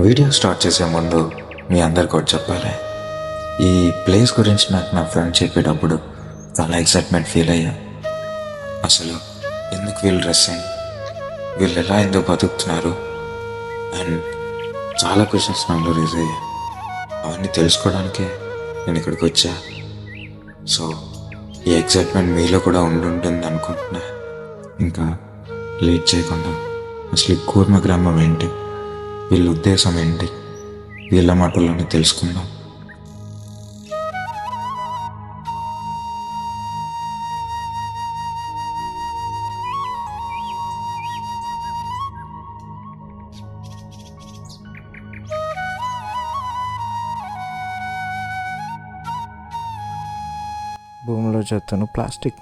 Video start చేసే ముందు మీ అందరికి ఒకటి చెప్పాలి. ఈ ప్లేస్ గురించి నాకు నా ఫ్రెండ్ చెప్పేటప్పుడు చాలా ఎక్సైట్మెంట్ ఫీల్ అయ్యా. అసలు ఎందుకు వీళ్ళు డ్రెస్సింగ్, వీళ్ళు ఎలా ఎందుకు బతుకుతున్నారు అండ్ చాలా క్వశ్చన్స్ నాలో రేజ్ అయ్యాయి. అవన్నీ తెలుసుకోవడానికే నేను ఇక్కడికి వచ్చా. సో ఈ ఎక్సైట్మెంట్ మీలో కూడా ఉండుంటుంది అనుకుంటున్నా. ఇంకా లేట్ చేయకుండా అసలు ఈ కూర్మ గ్రామం ఏంటి, వీళ్ళ ఉద్దేశం ఏంటి, వీళ్ళ మాటల్లోనే తెలుసుకుందాం. భూమిలో చెత్తను ప్లాస్టిక్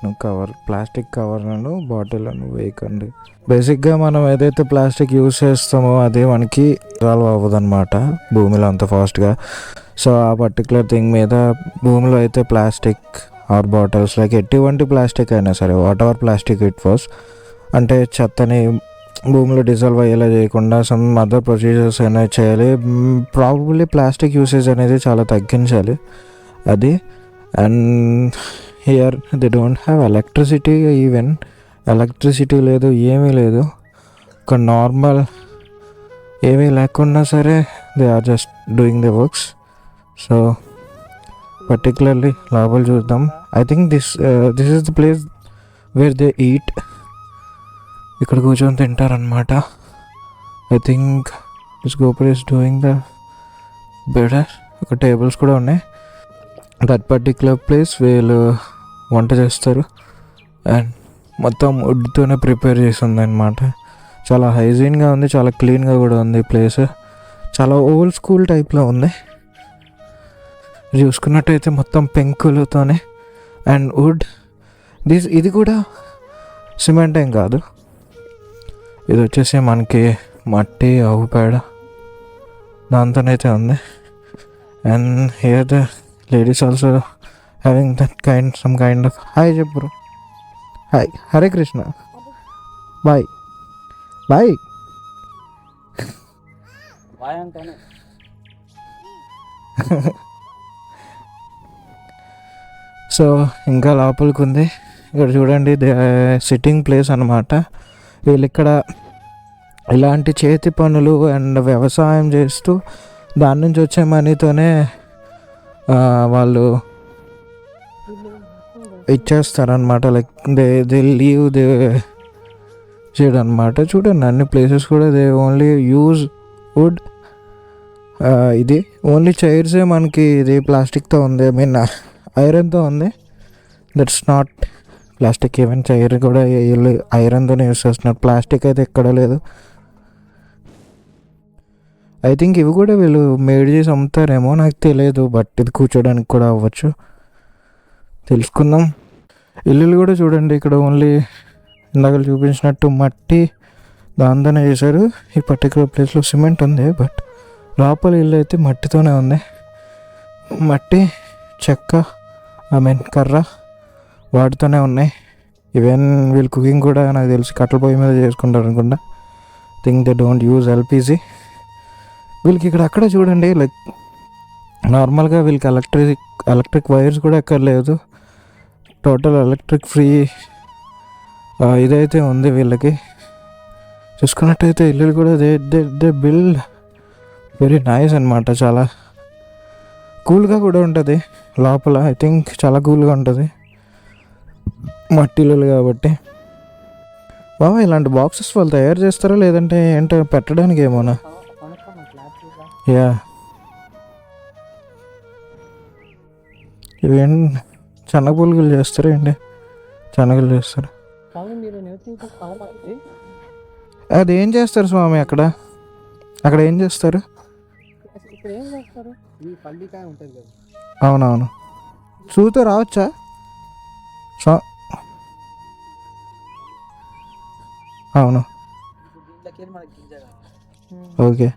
కవర్లను బాటిళ్లను వేయకండి. బేసిక్గా మనం ఏదైతే ప్లాస్టిక్ యూజ్ చేస్తామో అది మనకి సాల్వ్ అవ్వదు అనమాట భూమిలో అంత ఫాస్ట్గా. సో ఆ పర్టికులర్ థింగ్ మీద భూమిలో అయితే ప్లాస్టిక్ ఆర్ బాటిల్స్ లైక్ ఎటువంటి ప్లాస్టిక్ అయినా సరే, what ever plastic it was, అంటే చెత్తని భూమిలో డిజాల్వ్ అయ్యేలా చేయకుండా సమ్ అదర్ ప్రొసీజర్స్ అయినా చేయాలి. ప్రాబబ్లీ ప్లాస్టిక్ యూసేజ్ అనేది చాలా తగ్గించాలి అది. And here they don't have electricity, even electricity లేదు, ఏమీ లేదు. ఒక నార్మల్ ఏమీ లేకున్నా సరే they are just doing the works. So particularly లోపల చూద్దాం. I think this is the place where they eat. ఇక్కడ కూర్చొని తింటారనమాట. ఐ థింక్ దిస్ గోపుర్ ఈస్ డూయింగ్ ద బెటర్. ఒక టేబుల్స్ కూడా ఉన్నాయి. దట్ పర్టిక్యులర్ ప్లేస్ వీళ్ళు వంట చేస్తారు అండ్ మొత్తం వుడ్తోనే ప్రిపేర్ చేసి ఉందన్నమాట. చాలా హైజీన్గా ఉంది, చాలా క్లీన్గా కూడా ఉంది ప్లేస్. చాలా ఓల్డ్ స్కూల్ టైప్లో ఉంది. చూసుకున్నట్టయితే మొత్తం పెంకులతోనే అండ్ వుడ్. ఇది కూడా సిమెంట్ ఏం కాదు, ఇది వచ్చేసి మనకి మట్టి, ఆవు పేడ దాంతోనైతే ఉంది. And here the ladies also having that some kind of hi చెప్పు, hi, Hare Krishna, bye bye. So ఇంకా లోపలికి ఉంది. ఇక్కడ చూడండి, సిట్టింగ్ ప్లేస్ అన్నమాట. వీళ్ళు ఇక్కడ ఇలాంటి చేతి పనులు అండ్ వ్యవసాయం చేస్తూ దాని నుంచి వచ్చే మనీతోనే వాళ్ళు ఇచ్చేస్తారనమాట. లైక్ దే లీవ్ దే చేయడం అనమాట. చూడండి అన్ని ప్లేసెస్ కూడా దే ఓన్లీ యూజ్ వుడ్. ఇది ఓన్లీ చైర్సే మనకి ఇది ప్లాస్టిక్తో ఉంది, ఐ మీన్ ఐరన్తో ఉంది. That's not plastic. Even chair కూడా వీళ్ళు ఐరన్తోనే యూస్ చేస్తున్నారు, ప్లాస్టిక్ అయితే ఎక్కడ లేదు. ఐ థింక్ ఇవి కూడా వీళ్ళు మేడ్ చేసి అమ్ముతారేమో, నాకు తెలియదు. బట్ ఇది కూర్చోడానికి కూడా అవ్వచ్చు, తెలుసుకుందాం. ఇల్లులు కూడా చూడండి, ఇక్కడ ఓన్లీ ఇందాక చూపించినట్టు మట్టి దాంతోనే చేశారు. ఈ పర్టికులర్ ప్లేస్లో సిమెంట్ ఉంది, బట్ లోపల ఇల్లు అయితే మట్టితోనే ఉంది. మట్టి, చెక్క, ఐ మీన్ కర్ర వాటితోనే ఉన్నాయి. ఈవెన్ వీళ్ళు కుకింగ్ కూడా నాకు తెలిసి కట్టెల పొయ్యి మీద చేసుకుంటారు అనుకుంటా. Think they don't use LPG. వీళ్ళకి ఇక్కడ అక్కడ చూడండి, లైక్ నార్మల్గా వీళ్ళకి ఎలక్ట్రిక్ వైర్స్ కూడా ఎక్కర్లేదు. టోటల్ ఎలక్ట్రిక్ ఫ్రీ ఇదైతే ఉంది వీళ్ళకి. చూసుకున్నట్టయితే ఇల్లు కూడా దే బిల్డ్ వెరీ నైస్ అనమాట. చాలా కూల్గా కూడా ఉంటుంది లోపల. ఐ థింక్ చాలా కూల్గా ఉంటుంది, మట్టి ఇల్లులు కాబట్టి. బాబా ఇలాంటి బాక్సెస్ వాళ్ళు తయారు చేస్తారా లేదంటే ఏంటో పెట్టడానికి ఏమోనా? యా, ఇవేం శనగ పులుగులు చేస్తారా ఏంటి? శనగలు చేస్తారు. అది ఏం చేస్తారు స్వామి అక్కడ? అక్కడ ఏం చేస్తారు? అవునవును, చూతో రావచ్చా? అవును, ఓకే,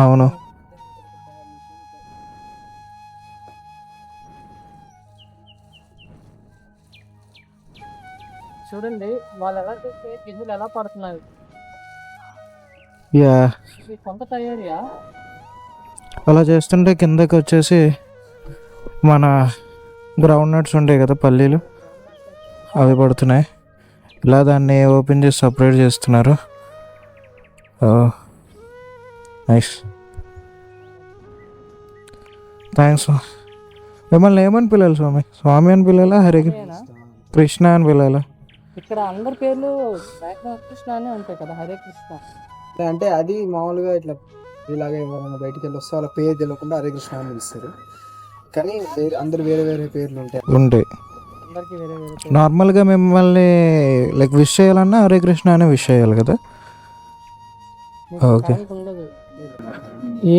అవును. చూడండి వాళ్ళు ఎలా చేస్తే గింజలు ఎలా పడుతున్నాయి. యా సొంత తయారీయా? అలా చేస్తుంటే కిందకి వచ్చేసి మన గ్రౌండ్ నట్స్ ఉంటాయి కదా, పల్లీలు, అవి పడుతున్నాయి. ఇలా దాన్ని ఓపెన్ చేసి సపరేట్ చేస్తున్నారు. Nice, thanks. మిమ్మల్ని ఏమని పిల్లలు స్వామి? స్వామి అని పిల్లలా, హరే కృష్ణ అని పిల్లలా? ఇక్కడ అందరి పేర్లు కృష్ణ అనే ఉంటాయి కదా, హరే కృష్ణ. అంటే అది మామూలుగా ఇట్లా ఇలాగే ఎవరైనా బయటికి వెళ్ళి వస్తే వాళ్ళ పేరు తెలియకుండా హరే కృష్ణ అని పిలుస్తారు. కానీ అందరు వేరే వేరే పేర్లు ఉంటాయి. అందరికి వేరే వేరే నార్మల్గా మిమ్మల్ని లైక్ విష్ చేయాలన్నా హరే కృష్ణ అనే విష్ చేయాలి కదా. ఓకే. ఉండదు,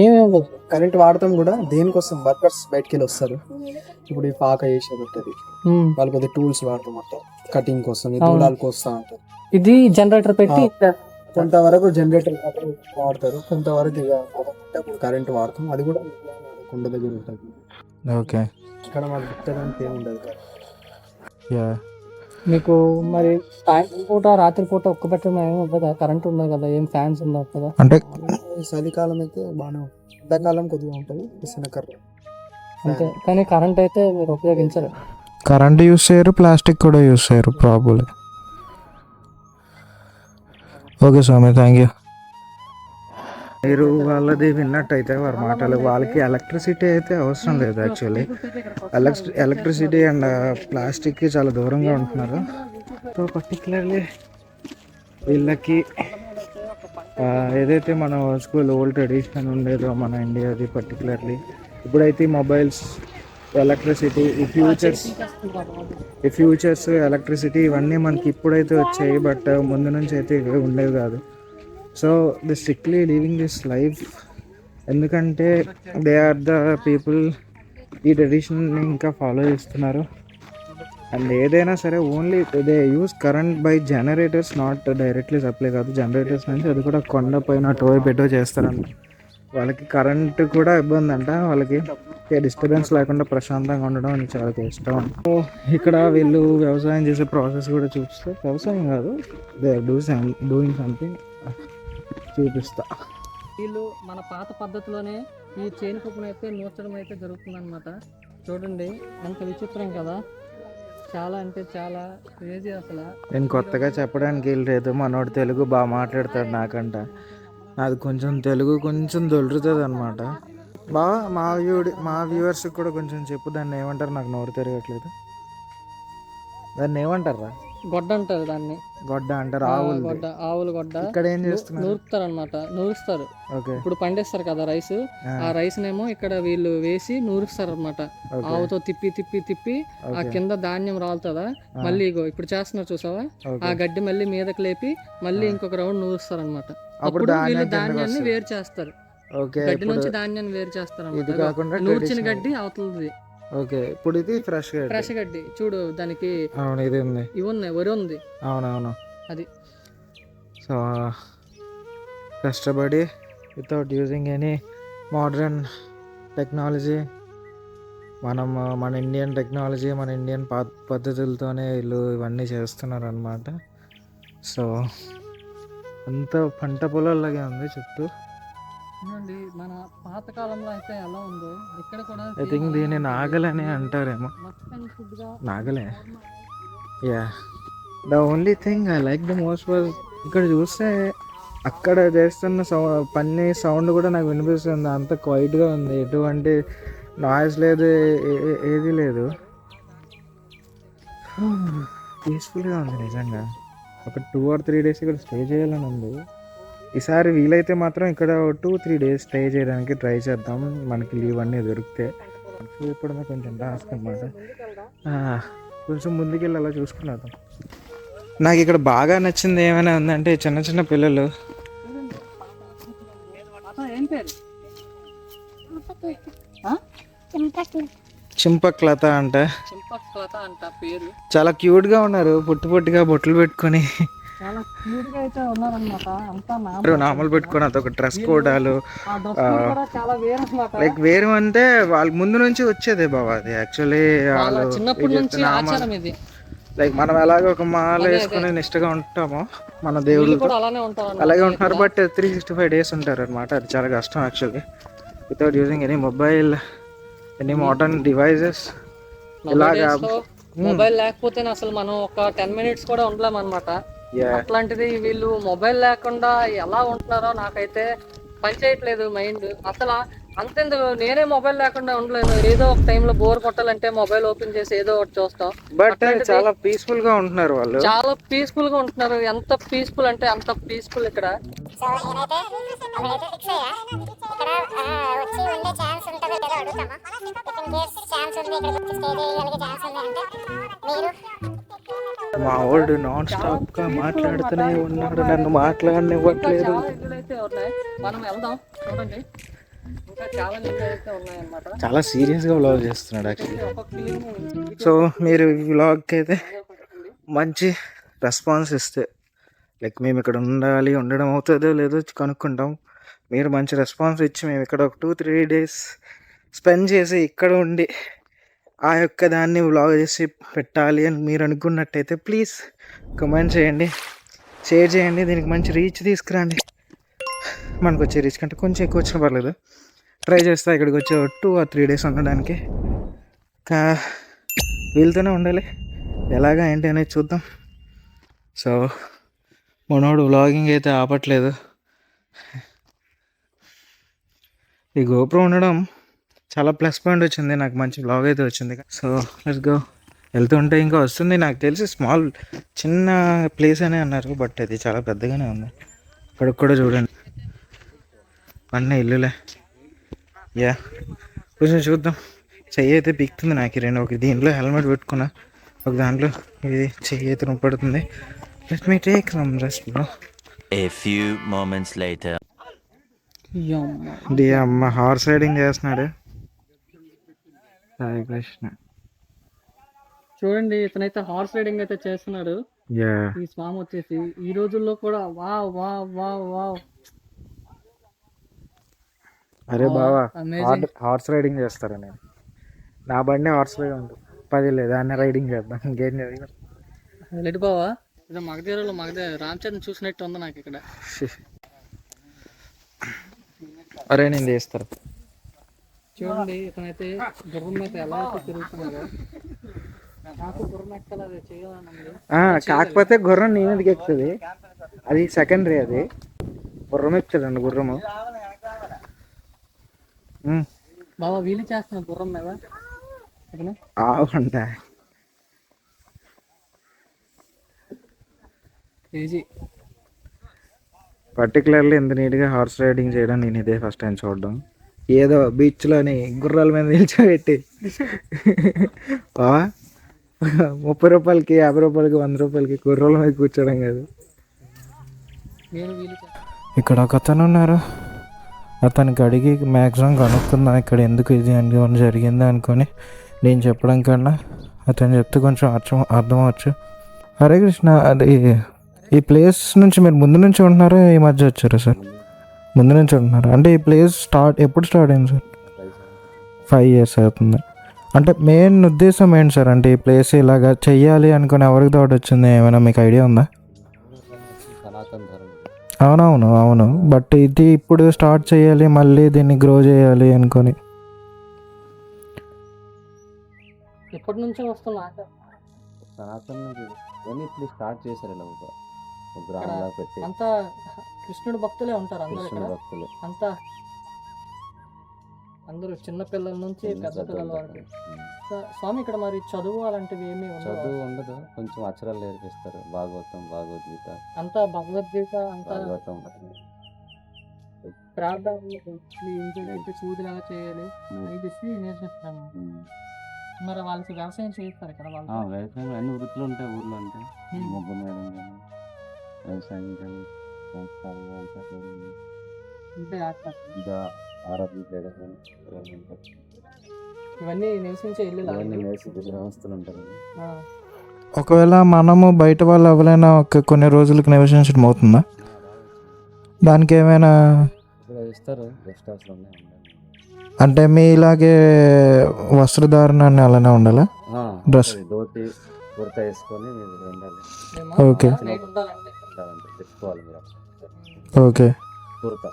ఏమేమి కరెంట్ వాడతాం కూడా దేనికోసం, వర్కర్స్ బయటికి వెళ్ళి వస్తారు. ఇప్పుడు ఈ పాక వేసేది ఉంటుంది, వాళ్ళు కొద్దిగా టూల్స్ వాడతాం అంటారు కటింగ్ కోసం, ఈ దూడాలకు వస్తా ఉంటారు. ఇది జనరేటర్ పెట్టి కొంతవరకు జనరేటర్ వాడతారు, కొంతవరకు ఇక కరెంట్ వాడతాం. అది కూడా కుండ దగ్గర ఉంటుంది. ఓకే. ఇక్కడ మాకు పెట్టడానికి ఏమి ఉండదు కదా. యా. మీకు మరి సాయంత్రం పూట రాత్రి పూట ఒక్క పెట్టడం ఏమి ఉండదు, కరెంట్ ఉండదు కదా, ఏం ఫ్యాన్స్ ఉండవు కదా. అంటే చలికాలం అయితే బాగానే ఉంటుంది, ఎండాకాలం కొద్దిగా ఉంటుంది శనకర్ర. అంతే, కానీ కరెంట్ అయితే మీరు ఉపయోగించరు. కరెంట్ యూస్ చేయరు, ప్లాస్టిక్ కూడా యూస్ చేయరు ప్రాబ్లీ. ఓకే స్వామి, థ్యాంక్ యూ. మీరు వాళ్ళది విన్నట్టయితే వారి మాటలు, వాళ్ళకి ఎలక్ట్రిసిటీ అయితే అవసరం లేదు యాక్చువల్లీ. ఎలక్ట్రిసిటీ అండ్ ప్లాస్టిక్కి చాలా దూరంగా ఉంటున్నారు. సో పర్టికులర్లీ వీళ్ళకి ఏదైతే మన స్కూల్ ఓల్డ్ ట్రెడిషన్ ఉండేదో మన ఇండియాది, పర్టికులర్లీ ఇప్పుడైతే మొబైల్స్, ఎలక్ట్రిసిటీ, ఈ ఫ్యూచర్స్ ఎలక్ట్రిసిటీ ఇవన్నీ మనకి ఇప్పుడైతే వచ్చాయి, బట్ ముందు నుంచి అయితే ఇవి ఉండేవి కాదు. So the strictly living this life, ఎందుకంటే దే ఆర్ ద పీపుల్ ఈ ట్రెడిషన్ని ఇంకా ఫాలో చేస్తున్నారు. అండ్ ఏదైనా సరే only they use current by generators, not directly supply కాదు, జనరేటర్స్ నుంచి. అది కూడా కొండ పైన టోయ్ పెట్టో చేస్తారంట. వాళ్ళకి కరెంట్ కూడా ఇబ్బంది అంట, వాళ్ళకి డిస్టర్బెన్స్ లేకుండా ప్రశాంతంగా ఉండడం అని చాలా ఇష్టం. ఇక్కడ వీళ్ళు వ్యవసాయం చేసే ప్రాసెస్ కూడా చూపిస్తే, వ్యవసాయం కాదు, దే ఆర్ డూయింగ్ సంథింగ్ చూపిస్తా. వీళ్ళు మన పాత పద్ధతిలోనే ఈ చేను కుప్పను అయితే నూర్చడం అయితే జరుగుతుంది అనమాట. చూడండి ఎంత విచిత్రం కదా, చాలా అంటే చాలా క్రేజీ అసలు. నేను కొత్తగా చెప్పడానికి వెళ్ళలేదు, మనోడు తెలుగు బాగా మాట్లాడతాడు నాకంట. అది కొంచెం తెలుగు కొంచెం దొరుకుతుంది అనమాట. బాగా మా వ్యూవర్స్కి కూడా కొంచెం చెప్పు, దాన్ని ఏమంటారు, నాకు నోరు తిరగట్లేదు. దాన్ని ఏమంటారా? గొడ్డ అంటారు దాన్ని. గొడ్డ అంటారు. ఆవులు గొడ్డ. ఇక్కడ ఏం చేస్తున్నారు? నూరుతారు అనమాట, నూరుస్తారు. ఇప్పుడు పండిస్తారు కదా రైస్, ఆ రైస్ నేమో ఇక్కడ వీళ్ళు వేసి నూరుస్తారు అనమాట. ఆవుతో తిప్పి తిప్పి తిప్పి ఆ కింద ధాన్యం రాలుతుందా, మళ్ళీ ఇగో ఇప్పుడు చేస్తున్నారు చూసావా, ఆ గడ్డి మళ్ళీ మీదకి లేపి మళ్ళీ ఇంకొక రౌండ్ నూరుస్తారు అనమాట. అప్పుడు వీళ్ళు ధాన్యాన్ని వేరు చేస్తారు, గడ్డి నుంచి ధాన్యాన్ని వేరు చేస్తారు అనమాట. నూర్చిన గడ్డి అవుతుంది. ఓకే, ఇప్పుడు ఇది ఫ్రెష్ గడ్డి చూడు, దానికి ఇది ఉంది, ఇవి ఉన్నాయి, వరి ఉంది. అవునవును, అది. సో కష్టపడి without using any modern technology, మన ఇండియన్ టెక్నాలజీ, మన ఇండియన్ పద్ధతులతోనే వీళ్ళు ఇవన్నీ చేస్తున్నారు అన్నమాట. సో అంత పంట పొలాల్లాగే ఉంది చుట్టూ. మన పాత కాలంలో అయితే ఎలా ఉందో ఇక్కడ కూడా ఐ థింక్ దీన్ని నాగలని అంటారేమో. నాగలే. Yeah, the only thing I like the most was, ఇక్కడ చూస్తే అక్కడ చేస్తున్న పని సౌండ్ కూడా నాకు వినిపిస్తుంది. అంత క్వైట్గా ఉంది, ఎటువంటి నాయిస్ లేదు, ఏది లేదు. పీస్ఫుల్గా ఉంది నిజంగా. ఒక 2 or 3 days ఇక్కడ స్టే చేయాలని ఉంది. ఈసారి వీలైతే మాత్రం ఇక్కడ 2-3 days స్టే చేయడానికి ట్రై చేద్దాం, మనకి లీవ్ అన్నీ దొరికితే. ఇప్పుడు కొంచెం టాస్క్ అనమాట, కొంచెం ముందుకెళ్ళి అలా చూసుకున్నాం. నాకు ఇక్కడ బాగా నచ్చింది ఏమైనా ఉందంటే చిన్న చిన్న పిల్లలు. చింపక్లత అంట, పేరు. చాలా క్యూట్ గా ఉన్నారు, పొట్టిగా బొట్లు పెట్టుకొని. చాలా క్యూట్ గా అయితే ఉన్నారన్నమాట. అంతా నార్మల్ పెట్టుకొని అదొక డ్రెస్ కోడాలు, చాలా వేరు అన్నమాట. లైక్ వేరు అంటే వాళ్ళ ముందు నుంచి వచ్చేదే బాబా, అది యాక్చువల్లీ చిన్నప్పటి నుంచి ఆచారం ఇది. లైక్ మనం ఎలాగ ఒక మాల వేసుకుని నిష్టగా ఉంటామో మన వీళ్ళు దేవుళ్ళు కూడా అలానే ఉంటారు అలాగే ఉంటున్నారు. బట్ 365 days ఉంటారు అనమాట. అది చాలా కష్టం actually, without using any mobile, any modern devices. ఇలాగా మొబైల్ లేకపోతే అసలు మనం ఒక 10 minutes కూడా ఉండలేం అనమాట. అట్లాంటిది వీళ్ళు మొబైల్ లేకుండా ఎలా ఉంటున్నారో నాకైతే పని చేయట్లేదు మైండ్ అసలు. అంతెందుకు, నేనే మొబైల్ లేకుండా ఉండలేను. ఏదో ఒక టైంలో బోర్ కొట్టాలంటే మొబైల్ ఓపెన్ చేసి ఏదో ఒకటి చూస్తాం. బట్ చాలా పీస్ఫుల్ గా ఉంటున్నారు వాళ్ళు, చాలా పీస్ఫుల్ గా ఉంటున్నారు. ఎంత పీస్ఫుల్ అంటే అంత పీస్ఫుల్ ఇక్కడ. సో నేనైతే అక్కడైతే ఫిక్స్ అయ్యా, ఇక్కడ వచ్చి ఉండే ఛాన్స్ ఉంటుందో లేదో అడుగుతామా. ఇఫ్ ఇన్ కేస్ ఛాన్స్ ఉంది, ఇక్కడ వచ్చి స్టే చేయగలిగే ఛాన్స్ ఉంది అంటే మీరు. మా వాడు నాన్ స్టాప్ గా మాట్లాడుతూనే ఉన్నాడు, నన్ను మాట్లాడనివ్వట్లేదు. చాలా ఇల్లు అయితే ఉన్నాయి, మనం వెళ్దాం. చూడండి ఇంకా చాలా ఇల్లు అయితే ఉన్నాయన్నమాట. చాలా సీరియస్ గా వ్లాగ్ చేస్తున్నాడు యాక్చువల్లీ. ఒక్కొక్క ఇల్లు సో మీరు ఈ వ్లాగ్కి అయితే మంచి రెస్పాన్స్ ఇస్తే, లైక్ మేము ఇక్కడ ఉండడం అవుతుందో లేదో కనుక్కుంటాం. మీరు మంచి రెస్పాన్స్ ఇచ్చి మేము ఇక్కడ ఒక 2-3 days స్పెండ్ చేసి ఇక్కడ ఉండి ఆ యొక్క దాన్ని వ్లాగ్ చేసి పెట్టాలి అని మీరు అనుకున్నట్టయితే ప్లీజ్ కమెంట్ చేయండి, షేర్ చేయండి. దీనికి మంచి రీచ్ తీసుకురండి. మనకు వచ్చే రీచ్ కంటే కొంచెం ఎక్కువ వచ్చినా పర్లేదు, ట్రై చేస్తా ఇక్కడికి వచ్చే 2 or 3 days ఉండడానికి. వీళ్ళతోనే ఉండాలి, ఎలాగా ఏంటి అనేది చూద్దాం. సో మనోడు వ్లాగింగ్ అయితే ఆపట్లేదు. ఈ గోప్రో ఉండడం చాలా ప్లస్ పాయింట్ వచ్చింది, నాకు మంచి వ్లాగ్ అయితే వచ్చింది. So let's go. వెళ్తుంటే ఇంకా వస్తుంది. నాకు తెలిసి స్మాల్ చిన్న ప్లేస్ అనే అన్నారు, బట్ అది చాలా పెద్దగానే ఉంది. అక్కడికి కూడా చూడండి అన్నీ ఇల్లులే. యా కొంచెం చూద్దాం. చెయ్యి అయితే పీక్తుంది నాకు. రెండు ఒక దీంట్లో హెల్మెట్ పెట్టుకున్నా, ఒక దాంట్లో ఇది చెయ్యి అయితే నొప్పడుతుంది. Let me take some rest bro. A few moments later. డి అమ్మ హార్స్ రైడింగ్ చేస్తున్నాడు. సాయి కృష్ణ చూడండి, ఇతనైతే హార్స్ రైడింగ్ అయితే చేస్తున్నాడు. యా ఈ స్వామి వచ్చేసి ఈ రోజుల్లో కూడా వావ్ వావ్ వావ్ వావ్. అరే బావా, Amazing. హార్స్ రైడింగ్ చేస్తారా? నేను నా బండి హార్స్ రైడింగ్ ఉంటుంది, 10 లేదు దాన్ని రైడింగ్ చేద్దాం. ఇంకేం చేద్దాం. రెడ్డి బావా, ఇదో మగధీరలో రామచంద్ర చూసినట్టు ఉంది నాకు ఇక్కడ. అరే నేను చేస్తారు. చూడండి, ఇతనైతే గుర్రం మీద ఎలా అయితే తిరుగుతున్నాడో నాకు గుర్రం ఎక్కాలి, అది చేయాలని ఉంది. కాకపోతే గుర్రం నీ మీదకి ఎక్కుతుంది, అది సెకండరీ. అది గుర్రం ఎక్కుతుందండి, గుర్రము. బావా వీలు చేస్తున్నా గుర్రం మీద. ఆవంట ఈజీ. పర్టికులర్లీ ఇంత నీట్గా హార్స్ రైడింగ్ చేయడం నేను ఇదే ఫస్ట్ టైం చూడడం. ఏదో బీచ్లోని గుర్రాల మీద నిల్చోబెట్టి 30 రూపాయలకి 50 రూపాయలకి 100 రూపాయలకి గుర్రాల మీద కూర్చోడం కాదు. ఇక్కడ ఒక అతను ఉన్నారు, అతనికి అడిగి మ్యాక్సిమం కనుక్కుందాం ఇక్కడ ఎందుకు ఇది అని జరిగింది అనుకొని. నేను చెప్పడం కన్నా అతను చెప్తే కొంచెం అర్థమవచ్చు. హరే కృష్ణ, అది ఈ ప్లేస్ నుంచి మీరు ముందు నుంచి ఉంటున్నారా ఈ మధ్య వచ్చారా సార్? ముందు నుంచి ఉంటున్నారా? అంటే ఈ ప్లేస్ ఎప్పుడు స్టార్ట్ అయింది సార్? 5 years అవుతుంది. అంటే మెయిన్ ఉద్దేశం ఏంటి సార్? అంటే ఈ ప్లేస్ ఇలాగా చెయ్యాలి అనుకుని ఎవరికి థాట్ వచ్చింది, ఏమైనా మీకు ఐడియా ఉందా? అవును, బట్ ఇది ఇప్పుడు స్టార్ట్ చేయాలి, మళ్ళీ దీన్ని గ్రో చేయాలి అనుకొని ఎప్పటి నుంచో వస్తున్నా సనాతన నుంచి ఇప్పుడు స్టార్ట్ చేశారు. ఇలా ఒక గ్రామంలో పెట్టి అంతా కృష్ణుడు భక్తులే ఉంటారు అందరూ కృష్ణుడు ఇక్కడ. భక్తులు అంతా అందరూ చిన్న పిల్లల నుంచి పెద్ద పిల్లల వరకు. స్వామి ఇక్కడ మరి చదువు అలాంటివి ఏమీ ఉండవు? చదువు ఉండదు, కొంచెం అక్షరాలు నేర్పిస్తారు. భాగవతం, భగవద్గీత, అంతా భగవద్గీత, అంతా భాగవతం, ప్రార్థన, పూజలు ఎలా చేయాలి ఇది నేర్పిస్తాను. మరి వాళ్ళకి వ్యవసాయం చేస్తారు ఇక్కడ వాళ్ళు? వ్యవసాయం అన్ని వృత్తులు ఉంటాయి ఊర్లో. ఉంటాయి మొగ్గు మేడం కానీ, వ్యవసాయం కానీ, అంటే ఆరోగ్య ఇవన్నీ నివసించే ఇల్లు గ్రామస్తులు ఉంటారు. ఒకవేళ మనము బయట వాళ్ళు ఎవరైనా కొన్ని రోజులకి నివసించడం అవుతుందా? దానికి ఏమైనా ఇస్తారు, గెస్ట్ హౌస్లో ఉన్నాయి. అంటే మీ ఇలాగే వస్త్రధారణ అలానే ఉండాలా? డ్రెస్, ధోతి, కుర్తా వేసుకొని మీరు ఉండాలి. ఓకే. నైట్ ఉండాలంటే ఉండాలంటే తెచ్చుకోవాలి మీరు ఓకే. కుర్తా.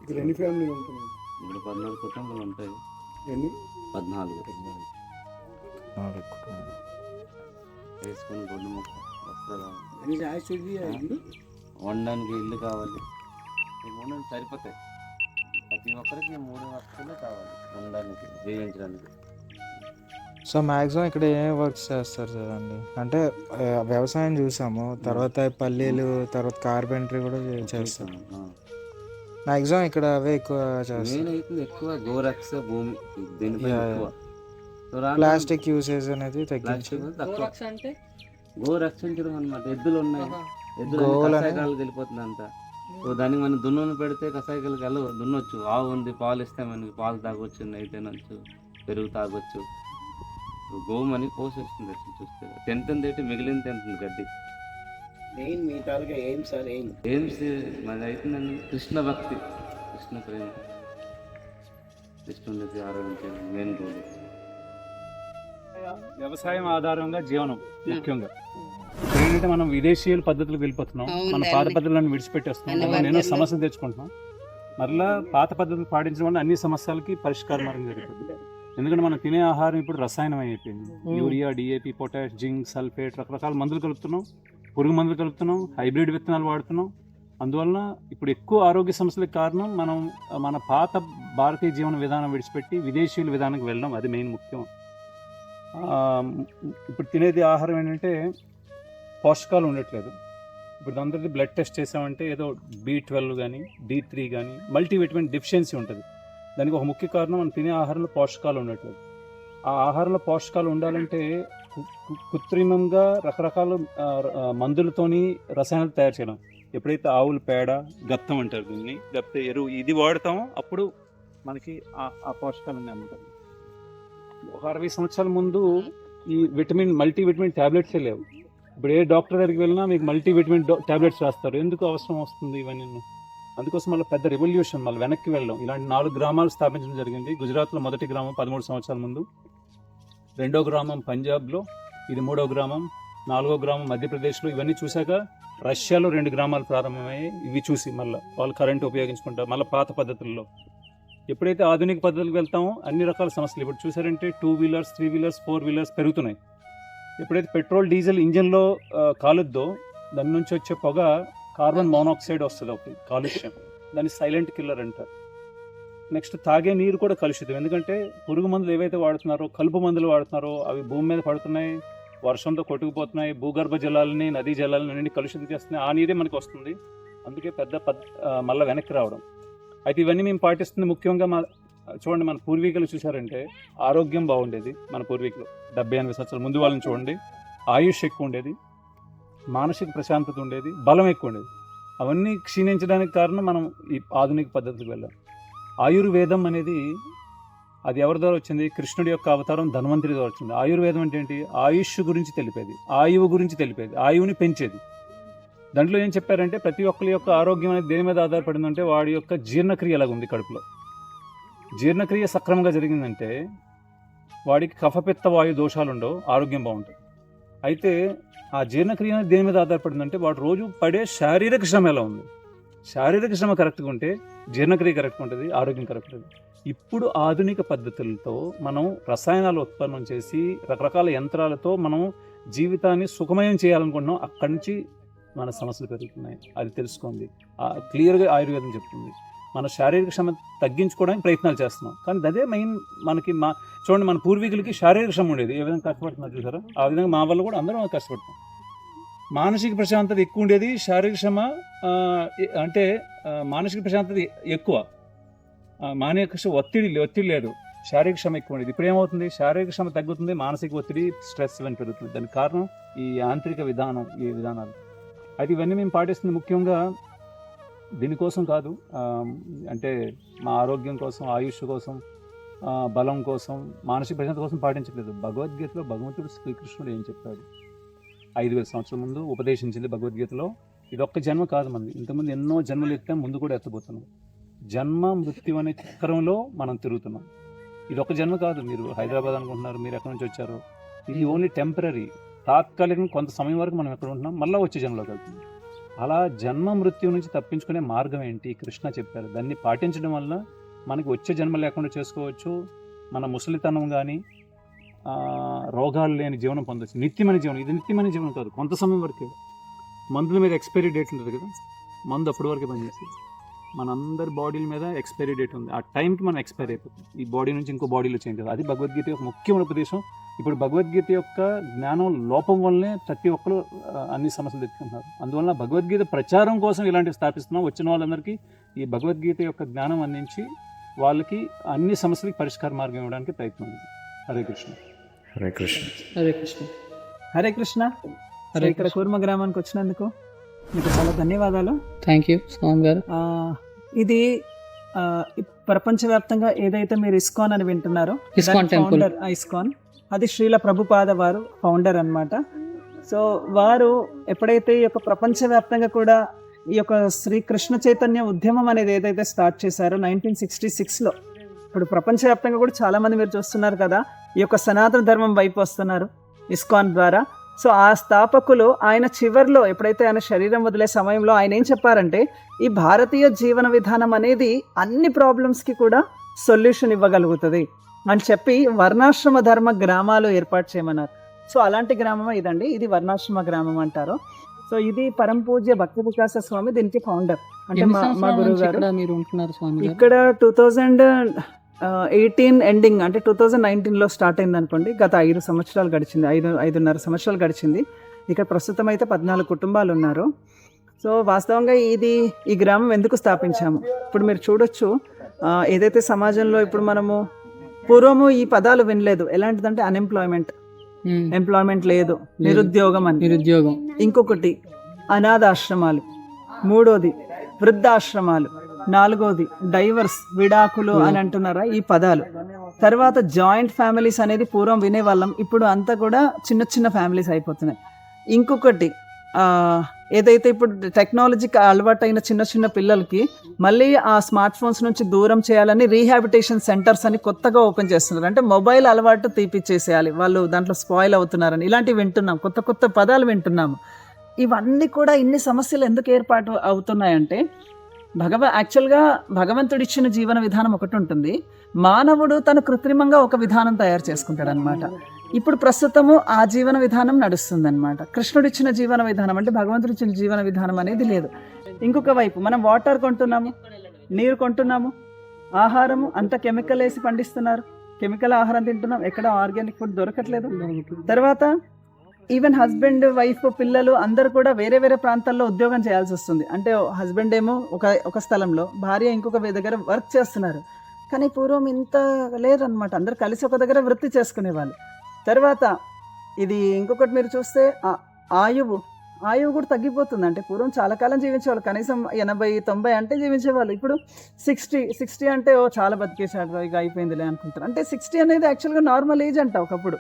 ఇక్కడ ఎన్ని ఫ్యామిలీలు ఉంటున్నాయి? ఇప్పుడు 14 కుటుంబాలు ఉంటాయి. ఎన్ని? 14 వేసుకొని గుడ్డు ముక్క వస్త్రాలు వండడానికి ఇల్లు కావాలి. ఈ 3 సరిపోతాయి. ప్రతి ఒక్కరికి 3 వస్తువులు కావాలి వండడానికి, జీవించడానికి. సో మ్యాక్సిమం ఇక్కడ ఏ వర్క్స్ చేస్తారు చూడండి, అంటే వ్యవసాయం చూసాము, తర్వాత పల్లీలు, తర్వాత కార్పెంటరీ కూడా చేస్తాం. మ్యాక్సిమం ఇక్కడ అవే ఎక్కువ చేస్తాం. మెయిన్ అయితే ఎక్కువ గోరక్ష భూమి దీనిపై ఎక్కువ. ప్లాస్టిక్ యూసేజ్ అనేది తగ్గించి గోరక్ష అంటే గోరక్షించడం అన్నమాట. ఎద్దులు ఉన్నాయి, ఎద్దులు గోవులని- కషాయకాలు వెళ్ళిపోతుంది అంత. సో దానికి మనం దున్నును పెడితే కషాయకాలకు వెళ్ళవు, దున్నొచ్చు. ఆవు ఉంది, పాలు ఇస్తే మనకి పాలు తాగొచ్చు, నెయ్యి తినొచ్చు, పెరుగు తాగొచ్చు. గోవు మనకి పోసేస్తుంది అసలు చూస్తే. తింటుంది ఏంటి, మిగిలిన తింటుంది గడ్డి. ఎయిమ్స్ మాది అవుతుందండి కృష్ణ భక్తి, కృష్ణ ప్రేమ, కృష్ణుడికి ఆరోగ్యం మెయిన్ గోల్. వ్యవసాయం ఆధారంగా జీవనం ముఖ్యంగా. ఏంటంటే మనం విదేశీయుల పద్ధతులకు వెళ్ళిపోతున్నాం, మన పాత పద్ధతులను విడిచిపెట్టేస్తున్నాం, మనం ఎన్నో సమస్యలు తెచ్చుకుంటున్నాం. మరలా పాత పద్ధతులు పాటించడం వల్ల అన్ని సమస్యలకి పరిష్కార మార్గం జరుగుతుంది. ఎందుకంటే మనం తినే ఆహారం ఇప్పుడు రసాయనం అయిపోయింది. Urea, DAP, potash, zinc, sulphate, రకరకాల మందులు కలుపుతున్నాం, పురుగు మందులు కలుపుతున్నాం, హైబ్రిడ్ విత్తనాలు వాడుతున్నాం. అందువలన ఇప్పుడు ఎక్కువ ఆరోగ్య సమస్యలకు కారణం మనం మన పాత భారతీయ జీవన విధానం విడిచిపెట్టి విదేశీయుల విధానానికి వెళ్ళడం. అది మెయిన్ ముఖ్యం. ఇప్పుడు తినేది ఆహారం ఏంటంటే పోషకాలు ఉండట్లేదు. ఇప్పుడు అందరిది బ్లడ్ టెస్ట్ చేసామంటే ఏదో B12 కానీ D3 కానీ మల్టీవిటమిన్ డెఫిషియన్సీ ఉంటుంది. దానికి ఒక ముఖ్య కారణం మనం తినే ఆహారంలో పోషకాలు ఉండట్లేదు. ఆ ఆహారంలో పోషకాలు ఉండాలంటే కృత్రిమంగా రకరకాల మందులతోని రసాయనాలు తయారు చేయడం. ఎప్పుడైతే ఆవుల పేడ, గత్తం అంటారు దీన్ని, లేకపోతే ఎరువు, ఇది వాడతామో అప్పుడు మనకి ఆ పోషకాలు ఉన్నాయి అన్నమాట. ఒక 60 సంవత్సరాల ముందు ఈ మల్టీవిటమిన్ ట్యాబ్లెట్సే లేవు. ఇప్పుడు ఏ డాక్టర్ దగ్గరికి వెళ్ళినా మీకు మల్టీవిటమిన్ ట్యాబ్లెట్స్ రాస్తారు. ఎందుకు అవసరం వస్తుంది ఇవన్నీ? అందుకోసం మళ్ళీ పెద్ద రెవల్యూషన్, మళ్ళీ వెనక్కి వెళ్ళడం. ఇలాంటి 4 గ్రామాలు స్థాపించడం జరిగింది. గుజరాత్లో మొదటి గ్రామం 13 సంవత్సరాల ముందు, 2వ గ్రామం పంజాబ్లో, ఇది 3వ గ్రామం, 4వ గ్రామం మధ్యప్రదేశ్లో. ఇవన్నీ చూశాక రష్యాలో 2 గ్రామాలు ప్రారంభమయ్యాయి. ఇవి చూసి మళ్ళీ వాళ్ళు కరెంటు ఉపయోగించుకుంటారు, మళ్ళీ పాత పద్ధతుల్లో. ఎప్పుడైతే ఆధునిక పద్ధతులకు వెళ్తామో అన్ని రకాల సమస్యలు. ఇప్పుడు చూసారంటే 2 వీలర్స్, 3 వీలర్స్, 4 వీలర్స్ పెరుగుతున్నాయి. ఎప్పుడైతే పెట్రోల్, డీజిల్ ఇంజన్లో కాలుద్దో దాని నుంచి వచ్చే పొగ కార్బన్ మోనాక్సైడ్ వస్తుంది, ఒకటి కాలుష్యం. దాన్ని సైలెంట్ కిల్లర్ అంటారు. నెక్స్ట్ తాగే నీరు కూడా కలుషితం. ఎందుకంటే పురుగు మందులు ఏవైతే వాడుతున్నారో, కలుపు మందులు వాడుతున్నారో అవి భూమి మీద పడుతున్నాయి, వర్షంతో కొట్టుకుపోతున్నాయి, భూగర్భ జలాలని, నదీ జలాలని అన్ని కలుషితం చేస్తున్నాయి. ఆ నీరే మనకి వస్తుంది. అందుకే మళ్ళీ వెనక్కి రావడం. అయితే ఇవన్నీ మేము పాటిస్తుంది ముఖ్యంగా. చూడండి, మన పూర్వీకులు చూసారంటే ఆరోగ్యం బాగుండేది. మన పూర్వీకులు 70-80 సంవత్సరాల ముందు వాళ్ళని చూడండి, ఆయుష్ ఎక్కువ ఉండేది, మానసిక ప్రశాంతత ఉండేది, బలం ఎక్కువ ఉండేది. అవన్నీ క్షీణించడానికి కారణం మనం ఈ ఆధునిక పద్ధతికి వెళ్ళాం. ఆయుర్వేదం అనేది అది ఎవరి ద్వారా వచ్చింది? కృష్ణుడి యొక్క అవతారం ధన్వంతరి ద్వారా వచ్చింది. ఆయుర్వేదం అంటే ఏంటి? ఆయుష్ గురించి తెలిపేది, ఆయువు గురించి తెలిపేది, ఆయువుని పెంచేది. దాంట్లో ఏం చెప్పారంటే ప్రతి ఒక్కరి యొక్క ఆరోగ్యం అనేది దేని మీద ఆధారపడిందంటే వాడి యొక్క జీర్ణక్రియ ఎలాగ ఉంది. కడుపులో జీర్ణక్రియ సక్రమంగా జరిగిందంటే వాడికి కఫపిత్త వాయు దోషాలు ఉండవు, ఆరోగ్యం బాగుంటుంది. అయితే ఆ జీర్ణక్రియ అనేది దేని మీద ఆధారపడిందంటే వాడు రోజు పడే శారీరక శ్రమ ఎలా ఉంది. శారీరక శ్రమ కరెక్ట్గా ఉంటే జీర్ణక్రియ కరెక్ట్గా ఉంటుంది, ఆరోగ్యం కరెక్ట్ ఉంటుంది. ఇప్పుడు ఆధునిక పద్ధతులతో మనం రసాయనాలు ఉత్పన్నం చేసి రకరకాల యంత్రాలతో మనం జీవితాన్ని సుఖమయం చేయాలనుకుంటున్నాం. అక్కడి నుంచి మన సమస్యలు పెరుగుతున్నాయి. అది తెలుసుకోండి. క్లియర్గా ఆయుర్వేదం చెప్తుంది. మన శారీరక శ్రమ తగ్గించుకోవడానికి ప్రయత్నాలు చేస్తున్నాం. కానీ అదే మెయిన్ మనకి. చూడండి, మన పూర్వీకులకి శారీరక శ్రమ ఉండేది. ఏ విధంగా కష్టపడుతున్నారు చూసారా? ఆ విధంగా మా వల్ల కూడా అందరం కష్టపడతాం. మానసిక ప్రశాంతత ఎక్కువ ఉండేది, శారీరక శ్రమ అంటే మానసిక ప్రశాంతత ఎక్కువ. మానసిక ఒత్తిడి లేదు, శారీరక శ్రమ ఎక్కువ ఉండేది. ఇప్పుడు ఏమవుతుంది? శారీరక శ్రమ తగ్గుతుంది, మానసిక ఒత్తిడి, స్ట్రెస్ ఇవన్నీ పెరుగుతుంది. దానికి కారణం ఈ యాంత్రిక విధానం, ఈ విధానాలు. అయితే ఇవన్నీ మేము పాటిస్తుంది ముఖ్యంగా దీనికోసం కాదు, అంటే మా ఆరోగ్యం కోసం, ఆయుష్ కోసం, బలం కోసం, మానసిక ప్రశాంతత కోసం పాటించలేదు. భగవద్గీతలో భగవంతుడు శ్రీకృష్ణుడు ఏం చెప్పాడు? 5000 సంవత్సరాల ముందు ఉపదేశించింది భగవద్గీతలో. ఇది ఒక్క జన్మ కాదు మనది, ఇంతకుముందు ఎన్నో జన్మలు ఎత్తాం, ముందు కూడా ఎత్తబోతున్నాం. జన్మ మృత్యు అనే చక్రంలో మనం తిరుగుతున్నాం. ఇది ఒక జన్మ కాదు. మీరు హైదరాబాద్ అనుకుంటున్నారు, మీరు ఎక్కడి నుంచి వచ్చారు, ఇది ఓన్లీ టెంపరీ, తాత్కాలికంగా కొంత సమయం వరకు మనం ఎక్కడ ఉంటున్నాం, మళ్ళీ వచ్చే జన్మలోకి వెళ్తుంది. అలా జన్మ మృత్యు నుంచి తప్పించుకునే మార్గం ఏంటి కృష్ణ చెప్పారు. దాన్ని పాటించడం వల్ల మనకి వచ్చే జన్మ లేకుండా చేసుకోవచ్చు, మన ముసలితనం కానీ రోగాలు లేని జీవనం పొందవచ్చు, నిత్యమైన జీవనం. ఇది నిత్యమైన జీవనం కాదు, కొంత సమయం వరకే. మందుల మీద ఎక్స్పైరీ డేట్ ఉంటుంది కదా, మందు అప్పటి వరకే పనిచేస్తుంది. మనందరి బాడీల మీద ఎక్స్పైరీ డేట్ ఉంది, ఆ టైంకి మనం ఎక్స్పైర్ అయిపోతుంది. ఈ బాడీ నుంచి ఇంకో బాడీలో చేంజ్ అవుతుంది. అది భగవద్గీత యొక్క ముఖ్యమైన ఉపదేశం. ఇప్పుడు భగవద్గీత యొక్క జ్ఞానం లోపం వల్లనే ప్రతి ఒక్కరు అన్ని సమస్యలు తెచ్చుకుంటున్నారు. అందువల్ల భగవద్గీత ప్రచారం కోసం ఇలాంటివి స్థాపిస్తున్నాం. వచ్చిన వాళ్ళందరికీ ఈ భగవద్గీత యొక్క జ్ఞానం అందించి వాళ్ళకి అన్ని సమస్యలకి పరిష్కార మార్గం ఇవ్వడానికి ప్రయత్నం ఉంది. హరే కృష్ణ. హరే కృష్ణ. హరే కృష్ణ. హరే కృష్ణ. హరే ఇక్కడ కూర్మ గ్రామానికి వచ్చినందుకు మీకు చాలా ధన్యవాదాలు. థ్యాంక్ యూ స్వామి గారు. ఇది ప్రపంచవ్యాప్తంగా ఏదైతే మీరు ఇస్కాన్ అని వింటున్నారో, ఇస్కాన్ టెంపుల్, ఇస్కాన్ అది శ్రీల ప్రభుపాద వారు ఫౌండర్ అన్నమాట. సో వారు ఎప్పుడైతే ఈ యొక్క ప్రపంచవ్యాప్తంగా కూడా ఈ యొక్క శ్రీ కృష్ణ చైతన్య ఉద్యమం అనేది ఏదైతే స్టార్ట్ చేశారో 1966లో, ఇప్పుడు ప్రపంచవ్యాప్తంగా కూడా చాలామంది మీరు చూస్తున్నారు కదా, ఈ యొక్క సనాతన ధర్మం వైపు వస్తున్నారు ఇస్కాన్ ద్వారా. సో ఆ స్థాపకులు ఆయన చివర్లో ఎప్పుడైతే ఆయన శరీరం వదిలే సమయంలో ఆయన ఏం చెప్పారంటే, ఈ భారతీయ జీవన విధానం అనేది అన్ని ప్రాబ్లమ్స్కి కూడా సొల్యూషన్ ఇవ్వగలుగుతుంది అని చెప్పి వర్ణాశ్రమ ధర్మ గ్రామాలు ఏర్పాటు చేయమన్నారు. సో అలాంటి గ్రామం ఇదండి, ఇది వర్ణాశ్రమ గ్రామం అంటారు. సో ఇది పరమ పూజ్య భక్తి వికాస స్వామి దీనికి ఫౌండర్, అంటే మా గురువు గారు. మీరు ఉంటున్నారు స్వామి ఇక్కడ 2018 ఎండింగ్ అంటే 2019లో స్టార్ట్ అయింది అనుకోండి. గత 5 సంవత్సరాలు గడిచింది, 5.5 సంవత్సరాలు గడిచింది. ఇక్కడ ప్రస్తుతం అయితే 14 కుటుంబాలు ఉన్నారు. సో వాస్తవంగా ఈ గ్రామం ఎందుకు స్థాపించాము, ఇప్పుడు మీరు చూడొచ్చు. ఏదైతే సమాజంలో ఇప్పుడు మనము పూర్వము ఈ పదాలు వినలేదు, ఎలాంటిదంటే అన్ఎంప్లాయ్మెంట్, ఎంప్లాయ్మెంట్ లేదు, నిరుద్యోగం, ఇంకొకటి అనాథాశ్రమాలు, మూడోది వృద్ధాశ్రమాలు, నాలుగోది డైవర్స్, విడాకులు అని అంటున్నారా ఈ పదాలు. తర్వాత జాయింట్ ఫ్యామిలీస్ అనేది పూర్వం వినేవాళ్ళం, ఇప్పుడు అంతా కూడా చిన్న చిన్న ఫ్యామిలీస్ అయిపోతున్నాయి. ఇంకొకటి ఏదైతే ఇప్పుడు టెక్నాలజీకి అలవాటైన చిన్న చిన్న పిల్లలకి మళ్ళీ ఆ స్మార్ట్ ఫోన్స్ నుంచి దూరం చేయాలని రీహాబిటేషన్ సెంటర్స్ అని కొత్తగా ఓపెన్ చేస్తున్నారు. అంటే మొబైల్ అలవాటు తీపిచ్చేసేయాలి, వాళ్ళు దాంట్లో స్పాయిల్ అవుతున్నారని ఇలాంటివి వింటున్నాం, కొత్త కొత్త పదాలు వింటున్నాము. ఇవన్నీ కూడా ఇన్ని సమస్యలు ఎందుకు ఏర్పాటు అవుతున్నాయంటే, యాక్చువల్గా భగవంతుడిచ్చిన జీవన విధానం ఒకటి ఉంటుంది, మానవుడు తను కృత్రిమంగా ఒక విధానం తయారు చేసుకుంటాడు అనమాట. ఇప్పుడు ప్రస్తుతము ఆ జీవన విధానం నడుస్తుంది అనమాట. కృష్ణుడిచ్చిన జీవన విధానం అంటే భగవంతుడిచ్చిన జీవన విధానం అనేది లేదు. ఇంకొక వైపు మనం వాటర్ కొంటున్నాము, నీరు కొంటున్నాము, ఆహారము అంతా కెమికల్ వేసి పండిస్తున్నారు, కెమికల్ ఆహారం తింటున్నాం, ఎక్కడ ఆర్గానిక్ ఫుడ్ దొరకట్లేదు. తర్వాత ఈవెన్ హస్బెండ్, వైఫ్, పిల్లలు అందరూ కూడా వేరే వేరే ప్రాంతాల్లో ఉద్యోగం చేయాల్సి వస్తుంది. అంటే హస్బెండ్ ఏమో ఒక స్థలంలో, భార్య ఇంకొక దగ్గర వర్క్ చేస్తున్నారు. కానీ పూర్వం ఇంత లేదనమాట, అందరు కలిసి ఒక దగ్గర వృత్తి చేసుకునేవాళ్ళు. తర్వాత ఇది ఇంకొకటి మీరు చూస్తే ఆయువు కూడా తగ్గిపోతుంది. అంటే పూర్వం చాలా కాలం జీవించేవాళ్ళు, కనీసం 80-90 అంటే జీవించేవాళ్ళు. ఇప్పుడు 60 అంటే చాలా బతికేసాడు, ఇక అయిపోయిందిలే అనుకుంటారు. అంటే 60 అనేది యాక్చువల్గా నార్మల్ ఏజ్ అంట. ఒకప్పుడు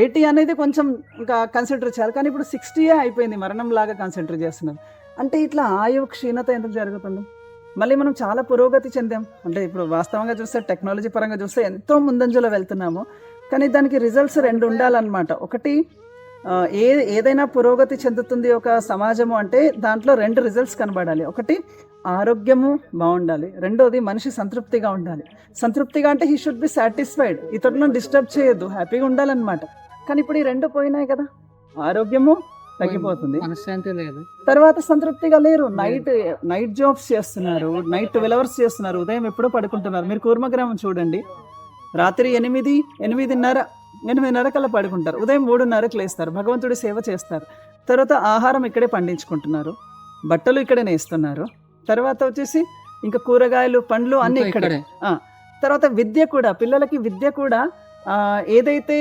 80 అనేది కొంచెం ఇంకా కన్సిడర్ చేయాలి, కానీ ఇప్పుడు 60 అయిపోయింది, మరణం లాగా కన్సిడర్ చేస్తున్నారు. అంటే ఇట్లా ఆయువు క్షీణత ఎందుకు జరుగుతుంది? మళ్ళీ మనం చాలా పురోగతి చెందాం, అంటే ఇప్పుడు వాస్తవంగా చూస్తే టెక్నాలజీ పరంగా చూస్తే ఎంతో ముందంజలో వెళ్తున్నాము. కానీ దానికి రిజల్ట్స్ 2 ఉండాలన్నమాట. ఒకటి, ఏదైనా పురోగతి చెందుతుంది ఒక సమాజము అంటే దాంట్లో 2 రిజల్ట్స్ కనబడాలి. ఒకటి ఆరోగ్యము బాగుండాలి, రెండోది మనిషి సంతృప్తిగా ఉండాలి. సంతృప్తిగా అంటే హీ షుడ్ బి సాటిస్ఫైడ్, ఇతరులను డిస్టర్బ్ చేయొద్దు, హ్యాపీగా ఉండాలన్నమాట. కానీ ఇప్పుడు ఈ 2 పోయినాయి కదా, ఆరోగ్యము తగ్గిపోతుంది, మనశ్శాంతి లేదు, తర్వాత సంతృప్తిగా లేరు. నైట్ జాబ్స్ చేస్తున్నారు, నైట్ 12 hours చేస్తున్నారు, ఉదయం ఎప్పుడో పడుకుంటున్నారు. మీరు కూర్మగ్రామం చూడండి, రాత్రి 8:30 కల్లా పడుకుంటారు, ఉదయం 3:30కి లేస్తారు, భగవంతుడి సేవ చేస్తారు. తర్వాత ఆహారం ఇక్కడే పండించుకుంటున్నారు, బట్టలు ఇక్కడే నేస్తున్నారు. తర్వాత వచ్చేసి ఇంకా కూరగాయలు, పండ్లు అన్నీ ఇక్కడే. తర్వాత విద్య కూడా, పిల్లలకి విద్య కూడా ఏదైతే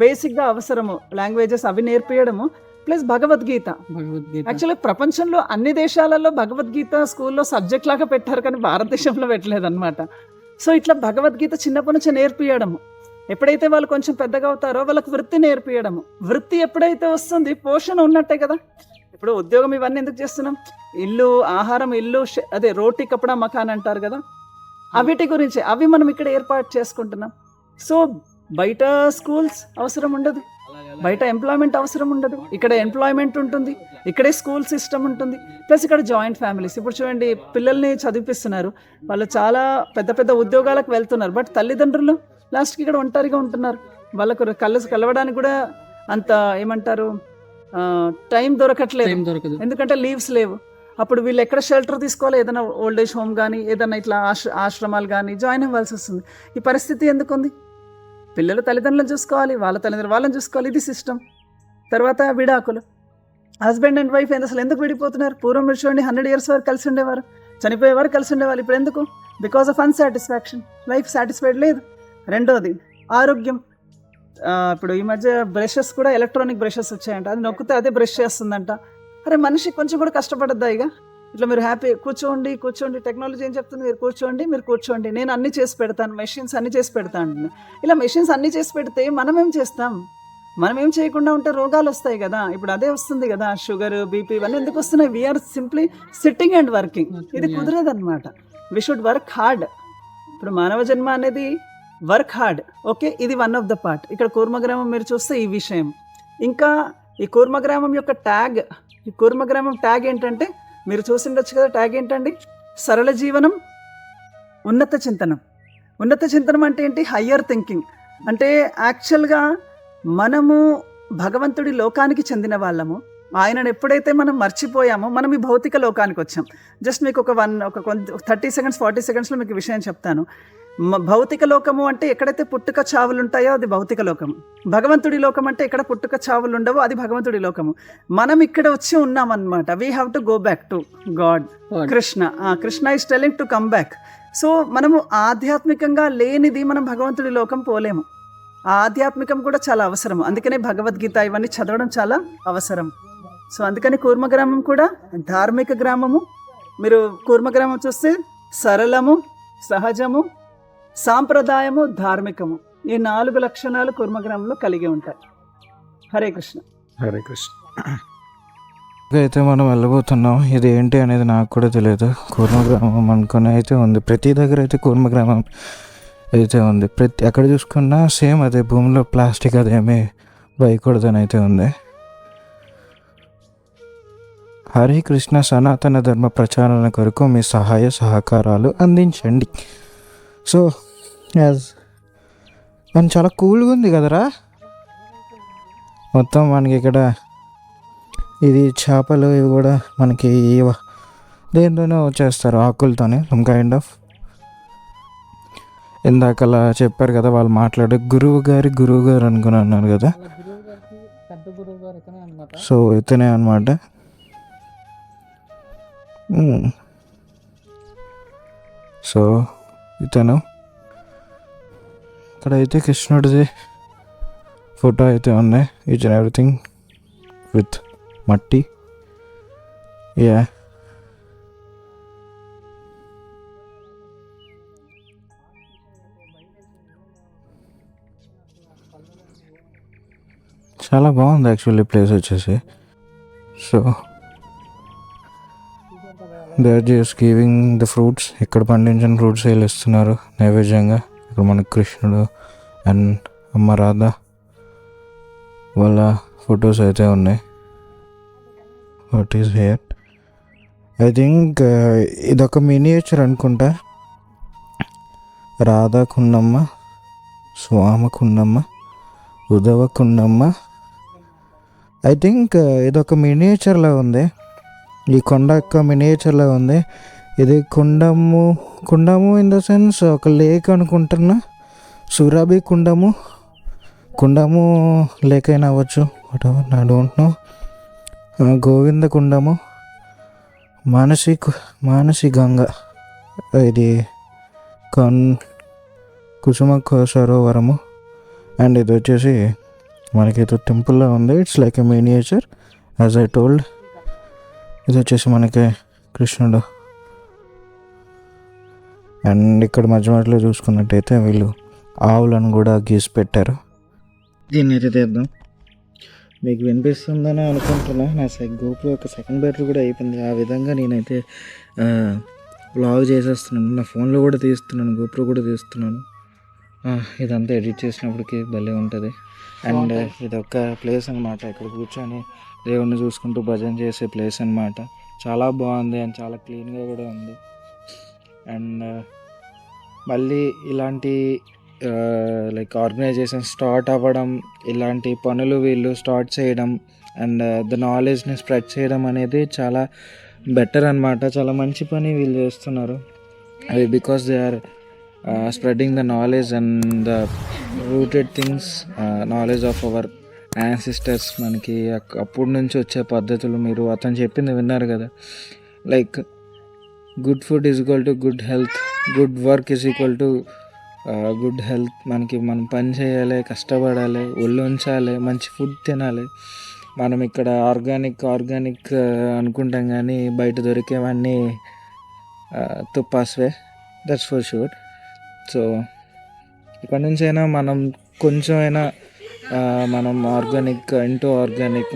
బేసిక్గా అవసరము, లాంగ్వేజెస్ అవి నేర్పించడము, ప్లస్ భగవద్గీత. యాక్చువల్లీ ప్రపంచంలో అన్ని దేశాలలో భగవద్గీత స్కూల్లో సబ్జెక్ట్ లాగా పెట్టారు, కానీ భారతదేశంలో పెట్టలేదన్నమాట. సో ఇట్లా భగవద్గీత చిన్నప్పటి నుంచి నేర్పించడము, ఎప్పుడైతే వాళ్ళు కొంచెం పెద్దగా అవుతారో వాళ్ళకి వృత్తి నేర్పించడము. వృత్తి ఎప్పుడైతే వస్తుంది పోషణ ఉన్నట్టే కదా. ఇప్పుడు ఉద్యోగం ఇవన్నీ ఎందుకు చేస్తున్నాం? ఇల్లు, ఆహారం, ఇల్లు, అదే రోటీ కపడా మకాన్ అంటారు కదా, అవిటి గురించి అవి మనం ఇక్కడ ఏర్పాటు చేసుకుంటున్నాం. సో బయట స్కూల్స్ అవసరం ఉండదు, బయట ఎంప్లాయ్మెంట్ అవసరం ఉండదు, ఇక్కడ ఎంప్లాయ్మెంట్ ఉంటుంది, ఇక్కడే స్కూల్ సిస్టమ్ ఉంటుంది, ప్లస్ ఇక్కడ జాయింట్ ఫ్యామిలీస్. ఇప్పుడు చూడండి, పిల్లల్ని చదివిపిస్తున్నారు, వాళ్ళు చాలా పెద్ద పెద్ద ఉద్యోగాలకు వెళ్తున్నారు, బట్ తల్లిదండ్రులు లాస్ట్కి ఇక్కడ ఒంటరిగా ఉంటున్నారు. వాళ్ళకు కలవడానికి కూడా అంత ఏమంటారు టైం దొరకట్లేదు, టైం దొరకదు. ఎందుకంటే లీవ్స్ లేవు. అప్పుడు వీళ్ళు ఎక్కడ షెల్టర్ తీసుకోవాలి, ఏదైనా ఓల్డ్ ఏజ్ హోమ్ కానీ ఏదైనా ఇట్లా ఆశ్రమాలు కానీ జాయిన్ అవ్వాల్సి వస్తుంది. ఈ పరిస్థితి ఎందుకు ఉంది? పిల్లలు తల్లిదండ్రులను చూసుకోవాలి, వాళ్ళ తల్లిదండ్రులు వాళ్ళని చూసుకోవాలి, ఇది సిస్టమ్. తర్వాత విడాకులు, హస్బెండ్ అండ్ వైఫ్ అసలు ఎందుకు విడిపోతున్నారు? పూర్వం మీరు చూడండి 100 years వరకు కలిసి ఉండేవారు, చనిపోయేవారు కలిసి ఉండేవాళ్ళు. ఇప్పుడు ఎందుకు? Because of unsatisfaction, life satisfied లేదు. రెండోది ఆరోగ్యం. ఇప్పుడు ఈ మధ్య బ్రషెస్ కూడా ఎలక్ట్రానిక్ బ్రషెస్ వచ్చాయంట, అది నొక్కితే అదే బ్రష్ చేస్తుందంట. అరే మనిషి కొంచెం కూడా కష్టపడద్దా? ఇక ఇట్లా మీరు హ్యాపీ కూర్చోండి, టెక్నాలజీ ఏం చెప్తుంది? మీరు కూర్చోండి, నేను అన్నీ చేసి పెడతాను, మెషిన్స్ అన్నీ చేసి పెడతాను. ఇలా మెషిన్స్ అన్నీ చేసి పెడితే మనం ఏం చేస్తాం? మనం ఏం చేయకుండా ఉంటే రోగాలు వస్తాయి కదా. ఇప్పుడు అదే వస్తుంది కదా, షుగర్, బీపీ, ఇవన్నీ ఎందుకు వస్తున్నాయి? We are simply sitting and working. ఇది కుదరదన్నమాట. We should work hard. ఇప్పుడు మానవ జన్మ అనేది వర్క్ హార్డ్, ఓకే, ఇది వన్ ఆఫ్ ద పార్ట్. ఇక్కడ కూర్మగ్రామం మీరు చూస్తే ఈ విషయం. ఇంకా ఈ కూర్మగ్రామం యొక్క ట్యాగ్, ఈ కూర్మగ్రామం ట్యాగ్ ఏంటంటే మీరు చూసిండొచ్చు కదా, ట్యాగ్ ఏంటండి? సరళ జీవనం, ఉన్నత చింతనం. ఉన్నత చింతనం అంటే ఏంటి? Higher thinking. అంటే యాక్చువల్గా మనము భగవంతుడి లోకానికి చెందిన వాళ్ళము. ఆయనను ఎప్పుడైతే మనం మర్చిపోయామో మనం ఈ భౌతిక లోకానికి వచ్చాం. జస్ట్ మీకు ఒక 30 seconds 40 secondsలో మీకు విషయం చెప్తాను. భౌతిక లోకము అంటే ఎక్కడైతే పుట్టుక చావులు ఉంటాయో అది భౌతిక లోకము. భగవంతుడి లోకం అంటే ఎక్కడ పుట్టుక చావులు ఉండవో అది భగవంతుడి లోకము. మనం ఇక్కడ వచ్చి ఉన్నామన్నమాట. We have to go back to God. Krishna is telling to come back. So మనము ఆధ్యాత్మికంగా లేనిది మనం భగవంతుడి లోకం పోలేము. ఆధ్యాత్మికం కూడా చాలా అవసరము. అందుకనే భగవద్గీత ఇవన్నీ చదవడం చాలా అవసరం. సో అందుకని కూర్మగ్రామం కూడా ధార్మిక గ్రామము. మీరు కూర్మగ్రామం చూస్తే సరళము, సహజము, సాంప్రదాయము, ధార్మికము, ఈ 4 లక్షణాలు కూర్మగ్రామంలో కలిగి ఉంటాయి. హరే కృష్ణ. హరే కృష్ణ. అయితే మనం వెళ్ళబోతున్నాం. ఇది ఏంటి అనేది నాకు కూడా తెలియదు. కూర్మగ్రామం అనుకుని అయితే ఉంది, ప్రతి దగ్గర అయితే కూర్మగ్రామం అయితే ఉంది. ఎక్కడ చూసుకున్నా సేమ్ అదే, భూమిలో ప్లాస్టిక్ అదేమీ వేయకూడదని అయితే ఉంది. హరే కృష్ణ. సనాతన ధర్మ ప్రచారణ కొరకు మీ సహాయ సహకారాలు అందించండి. సో మన చాలా కూల్గా ఉంది కదరా మొత్తం. మనకి ఇక్కడ ఇది చేపలు ఇవి కూడా మనకి దేంతోనే వచ్చేస్తారు, ఆకులతోనే, సమ్ కైండ్ ఆఫ్. ఇందాకలా చెప్పారు కదా వాళ్ళు మాట్లాడే గురువు గారు అనుకున్నారు కదా. పెద్ద గురువు గారు ఇతనే అన్నమాట. సో ఇతనే అనమాట. సో ఇతను ఇక్కడైతే కృష్ణుడిది ఫోటో అయితే ఉన్నాయి. ఈచ్ అండ్ ఎవ్రీథింగ్ విత్ మట్టి. యా, చాలా బాగుంది యాక్చువల్లీ ప్లేస్ వచ్చేసి. So they are just giving the fruits. ఇక్కడ పండించిన ఫ్రూట్స్ వీళ్ళు ఇస్తున్నారు నైవేద్యంగా. ఇక్కడ మనకు కృష్ణుడు అండ్ అమ్మ రాధ వాళ్ళ ఫొటోస్ అయితే ఉన్నాయి. What is here? I think ఇదొక మినియేచర్ అనుకుంటా. రాధా కుండమ్మ, స్వామ కుండమ్మ, ఉదవ కుండమ్మ. ఐ థింక్ ఇదొక మినియేచర్లా ఉంది. ఈ కొండ యొక్క మినియేచర్లా ఉంది. ఇది కుండము ఇన్ ద సెన్స్ ఒక లేక్ అనుకుంటున్నా. సురభి కుండము లేక్ అయినా అవ్వచ్చు, whatever, I don't know. Govinda కుండము, మానసి గంగ, ఇది కుసుమ సరోవరము. అండ్ ఇది వచ్చేసి మనకి ఏదో టెంపుల్లో ఉంది. It's like a miniature as I told. ఇది వచ్చేసి మనకి కృష్ణుడు. అండ్ ఇక్కడ మధ్యలో చూసుకున్నట్టయితే వీళ్ళు ఆవులను కూడా గీసి పెట్టారు. దీన్ని అయితే తీద్దాం. మీకు వినిపిస్తుందని అనుకుంటున్నా. నా గోప్రో యొక్క సెకండ్ బ్యాటరీ కూడా అయిపోయింది. ఆ విధంగా నేనైతే వ్లాగ్ చేసేస్తున్నాను. నా ఫోన్లో కూడా తీస్తున్నాను, గోప్రో కూడా తీస్తున్నాను. ఇదంతా ఎడిట్ చేసినప్పటికీ భలే ఉంటుంది. అండ్ ఇదొక ప్లేస్ అనమాట. ఇక్కడ కూర్చొని దేవుణ్ణి చూసుకుంటూ భజన చేసే ప్లేస్ అనమాట. చాలా బాగుంది అండ్ చాలా క్లీన్గా కూడా ఉంది. అండ్ మళ్ళీ ఇలాంటి లైక్ ఆర్గనైజేషన్ స్టార్ట్ అవ్వడం, ఇలాంటి పనులు వీళ్ళు స్టార్ట్ చేయడం అండ్ ద నాలెడ్జ్ని స్ప్రెడ్ చేయడం అనేది చాలా బెటర్ అనమాట. చాలా మంచి పని వీళ్ళు చేస్తున్నారు. అది because they are spreading the knowledge and the rooted things, knowledge of our ancestors. మనకి అప్పటి నుంచి వచ్చే పద్ధతులు మీరు అతను చెప్పింది విన్నారు కదా. Like good food is equal to good health, good work is equal to good health. మనం పని చేయాలి, కష్టపడాలి, ఒళ్ళు ఉంచాలి, మంచి ఫుడ్ తినాలి. మనం ఇక్కడ ఆర్గానిక్ అనుకుంటాం కానీ బయట దొరికేవన్నీ తుప్పాస్వే, దట్స్ ఫర్ షూర్. సో ఇక్కడ నుంచి అయినా మనం కొంచెం అయినా మనం ఆర్గానిక్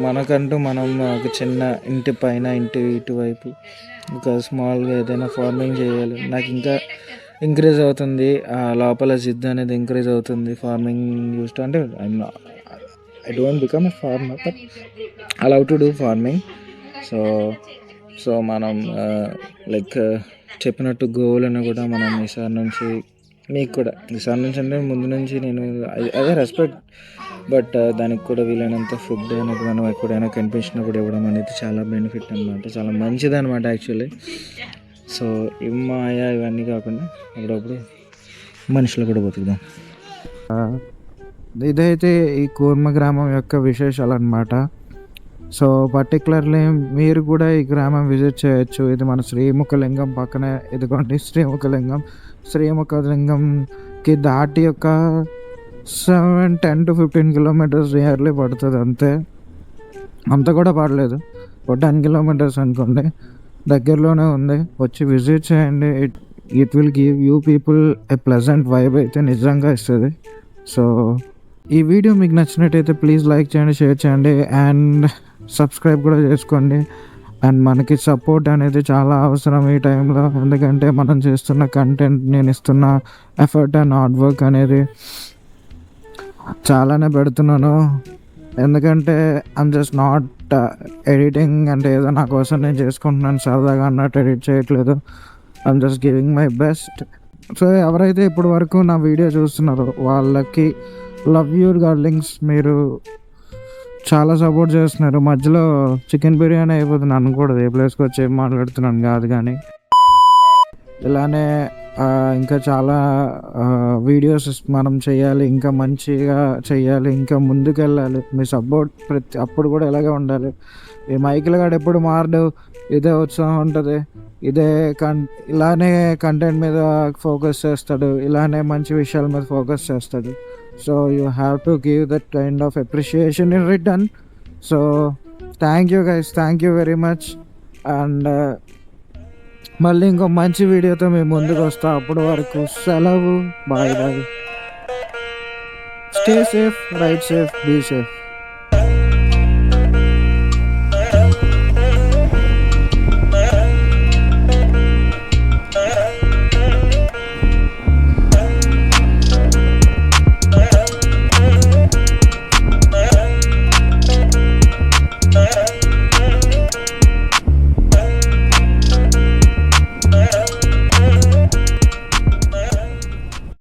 మనకంటూ మనం ఒక చిన్న ఇంటి పైన ఇటువైపు ఒక స్మాల్గా ఏదైనా ఫార్మింగ్ చేయాలి. నాకు ఇంకా ఇంక్రీజ్ అవుతుంది లోపల జిద్దు అనేది ఇంక్రీజ్ అవుతుంది ఫార్మింగ్ యూస్ టు. అంటే I don't become a farmer but I love to do farming. So మనం లైక్ చెప్పినట్టు గోవులను కూడా మనం ఈసారి నుంచి మీకు కూడా ఈసారి నుంచి అంటే ముందు నుంచి నేను అదే రెస్పెక్ట్, బట్ దానికి కూడా వీలైనంత ఫుడ్ అనేది మనం ఎక్కడైనా కనిపించినప్పుడు ఇవ్వడం అనేది చాలా బెనిఫిట్ అనమాట. చాలా మంచిది అనమాట యాక్చువల్లీ. సో ఇవన్నీ కాకుండా అప్పుడప్పుడు మనుషులు కూడా బతుకుదాం. ఇదైతే ఈ కూర్మ గ్రామం యొక్క విశేషాలు అనమాట. సో పర్టికులర్లీ మీరు కూడా ఈ గ్రామం విజిట్ చేయొచ్చు. ఇది మన శ్రీముఖలింగం పక్కనే ఇదిగోండి శ్రీముఖలింగంకి దాటి ఒక 10 to 15 కిలోమీటర్స్ నియర్లీ పడుతుంది అంతే. అంత కూడా పడలేదు, ఒక 10 కిలోమీటర్స్ అనుకోండి, దగ్గరలోనే ఉంది. వచ్చి విజిట్ చేయండి. It will give you people a pleasant vibe అయితే నిజంగా ఇస్తుంది. సో ఈ వీడియో మీకు నచ్చినట్టయితే ప్లీజ్ లైక్ చేయండి, షేర్ చేయండి అండ్ సబ్స్క్రైబ్ కూడా చేసుకోండి. అండ్ మనకి సపోర్ట్ అనేది చాలా అవసరం ఈ టైంలో, ఎందుకంటే మనం చేస్తున్న కంటెంట్, నేను ఇస్తున్న ఎఫర్ట్ అండ్ హార్డ్ వర్క్ అనేది చాలానే పెడుతున్నాను. ఎందుకంటే ఐమ్ జస్ట్ నాట్ ఎడిటింగ్ అంటే ఏదో నా కోసం నేను చేసుకుంటున్నాను సరదాగా అన్నట్టు ఎడిట్ చేయట్లేదు. I'm just giving my best. So ఎవరైతే ఇప్పటి వరకు నా వీడియో చూస్తున్నారో వాళ్ళకి లవ్ యూర్ డార్లింగ్స్. మీరు చాలా సపోర్ట్ చేస్తున్నారు. మధ్యలో చికెన్ బిర్యానీ అయిపోతుంది అనకూడదు, ఏ ప్లేస్కి వచ్చి ఏం మాట్లాడుతున్నాను కాదు, కానీ ఇలానే ఇంకా చాలా వీడియోస్ మనం చేయాలి, ఇంకా మంచిగా చేయాలి, ఇంకా ముందుకు వెళ్ళాలి. మీ సపోర్ట్ అప్పుడు కూడా ఇలాగే ఉండాలి. ఈ మైకిల్ గాడు ఎప్పుడు మారడు, ఇదే ఉత్సాహం ఉంటుంది, ఇలానే కంటెంట్ మీద ఫోకస్ చేస్తాడు, ఇలానే మంచి విషయాల మీద ఫోకస్ చేస్తాడు. So you have to give that kind of appreciation in return. So thank you guys, thank you very much. And మళ్ళీ ఇంకో మంచి వీడియోతో మేము ముందుకు వస్తాం. అప్పటి వరకు సెలవు, bye bye. Stay safe, ride safe, be safe.